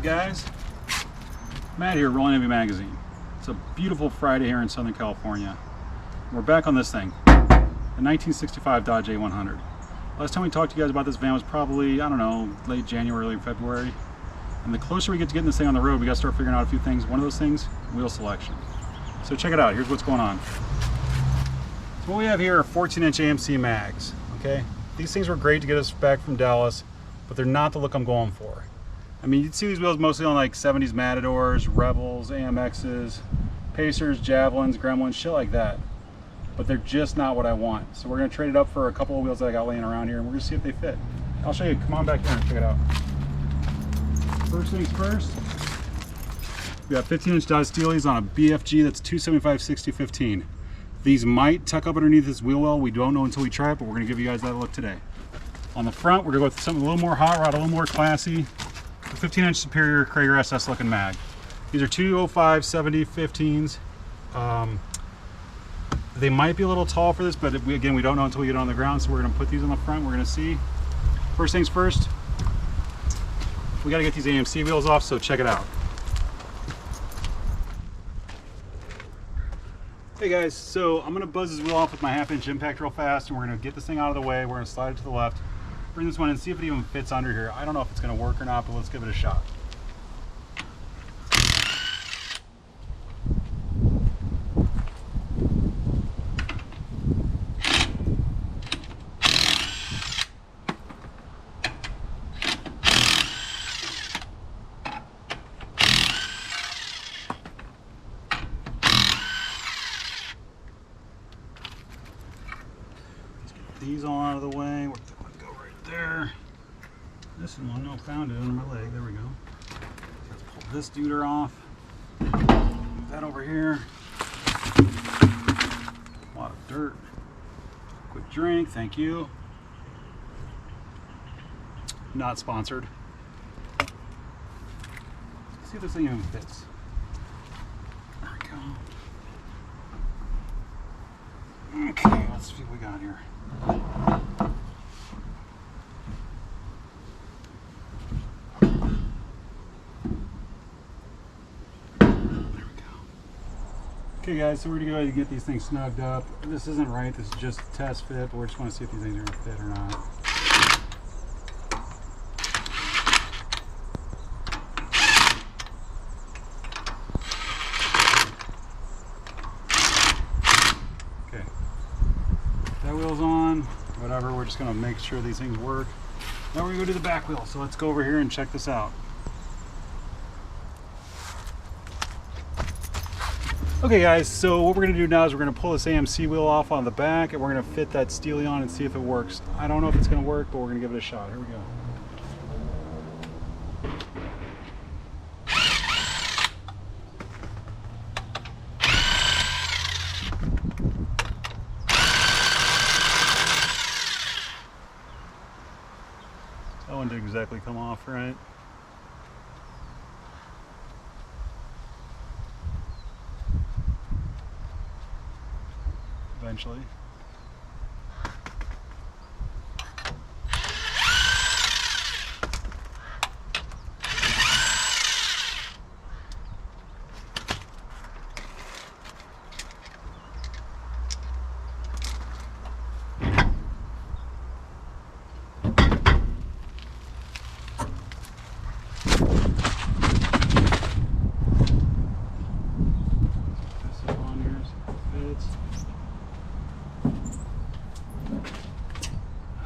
up, guys? Matt here, Rolling Heavy Magazine. It's a beautiful Friday here in Southern California. We're back on this thing, the 1965 Dodge A100. Last time we talked to you guys about this van was probably, I don't know, late January, early February. And the closer we get to getting this thing on the road, we got to start figuring out a few things. One of those things, wheel selection. So check it out. Here's what's going on. So what we have here are 14-inch AMC mags. Okay, these things were great to get us back from Dallas, but they're not the look I'm going for. I mean, you'd see these wheels mostly on like 70s Matadors, Rebels, AMXs, Pacers, Javelins, Gremlins, shit like that. But they're just not what I want. So we're gonna trade it up for a couple of wheels that I got laying around here, and we're gonna see if they fit. I'll show you. Come on back here and check it out. First things first, we got 15-inch Dodge Steelies on a BFG that's 275/60/15. These might tuck up underneath this wheel well. We don't know until we try it, but we're gonna give you guys that look today. On the front, we're gonna go with something a little more hot rod, a little more classy. The 15-inch Superior Krager SS looking mag. These are 205/70/15s. They might be a little tall for this, but again, we don't know until we get on the ground, so we're gonna put these on the front. We're gonna see. First things first, we gotta get these AMC wheels off, so check it out. Hey guys, so I'm gonna buzz this wheel off with my 1/2-inch impact real fast, and we're gonna get this thing out of the way. We're gonna slide it to the left, bring this one and see if it even fits under here. I don't know if it's gonna work or not, but let's give it a shot. These all out of the way. Where'd that one go? Right there. This one, no, found it under my leg. There we go. Let's pull this duder off. Move that over here. A lot of dirt. Quick drink, thank you. Not sponsored. Let's see if this thing even fits. There we go. Okay, let's see what we got here. Okay guys, so we're gonna go ahead and get these things snugged up. This isn't right, this is just a test fit, but we just want to see if these things are gonna fit or not. Okay, that wheel's on, whatever, we're just gonna make sure these things work. Now we're gonna go to the back wheel, so let's go over here and check this out. Okay guys, so what we're going to do now is we're going to pull this AMC wheel off on the back, and we're going to fit that Steely on and see if it works. I don't know if it's going to work, but we're going to give it a shot. Here we go. That one didn't exactly come off right. Eventually.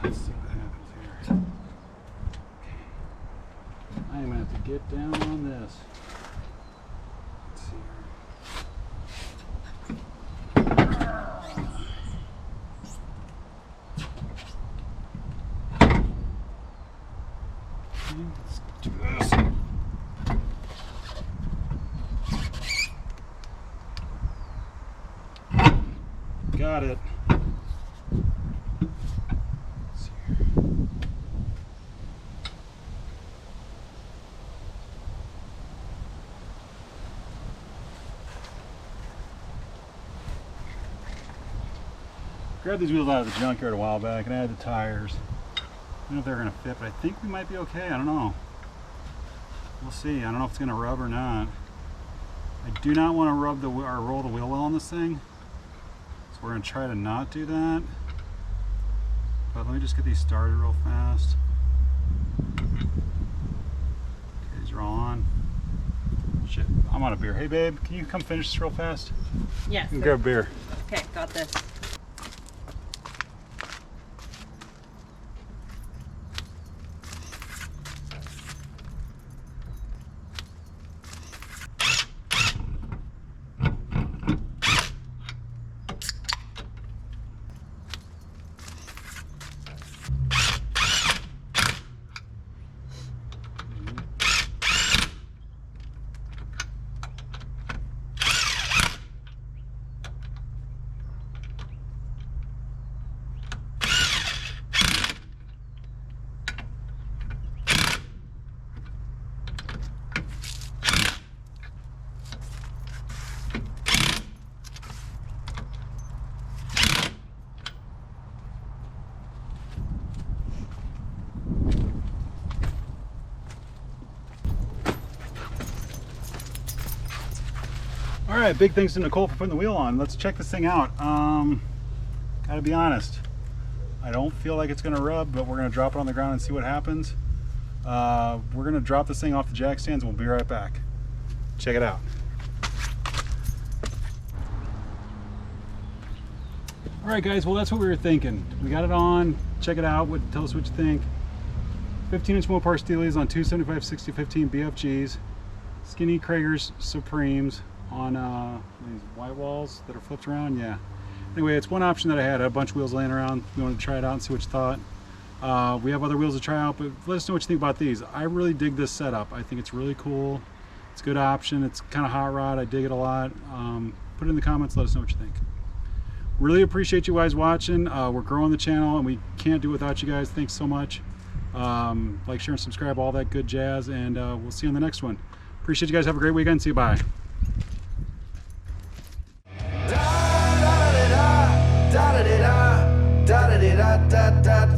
Let's see what happens here. I am going to have to get down on this. Let's see here. Okay, let's do this. Got it. Grabbed these wheels out of the junkyard a while back and I had the tires. I don't know if they're going to fit, but I think we might be okay. I don't know. we'll see. I don't know if it's gonna rub or not. I do not want to rub the or roll the wheel well on this thing, so we're gonna try to not do that. But let me just get these started real fast. Okay, these are all on. Shit, I'm on a beer. Hey babe, can you come finish this real fast? Yes. You can grab a beer. Okay, got this. All right, big thanks to Nicole for putting the wheel on. Let's check this thing out. Gotta be honest, I don't feel like it's gonna rub, but we're gonna drop it on the ground and see what happens. We're gonna drop this thing off the jack stands and we'll be right back. Check it out. All right guys, well that's what we were thinking. We got it on, check it out, tell us what you think. 15-inch Mopar Steelies on 275/60/15 BFGs, skinny Kragers Supremes on these white walls that are flipped around. Yeah, anyway, it's one option that I had. I had a bunch of wheels laying around. We wanted to try it out and see what you thought. We have other wheels to try out, but let us know what you think about these. I really dig this setup. I think it's really cool. It's a good option. It's kind of hot rod. I dig it a lot. Put it in the comments, let us know what you think. Really appreciate you guys watching. We're growing the channel and we can't do it without you guys. Thanks so much. Like, share, and subscribe, all that good jazz, and we'll see you on the next one. Appreciate you guys. Have a great weekend. See you. Bye. Da da da da da da da da da da da da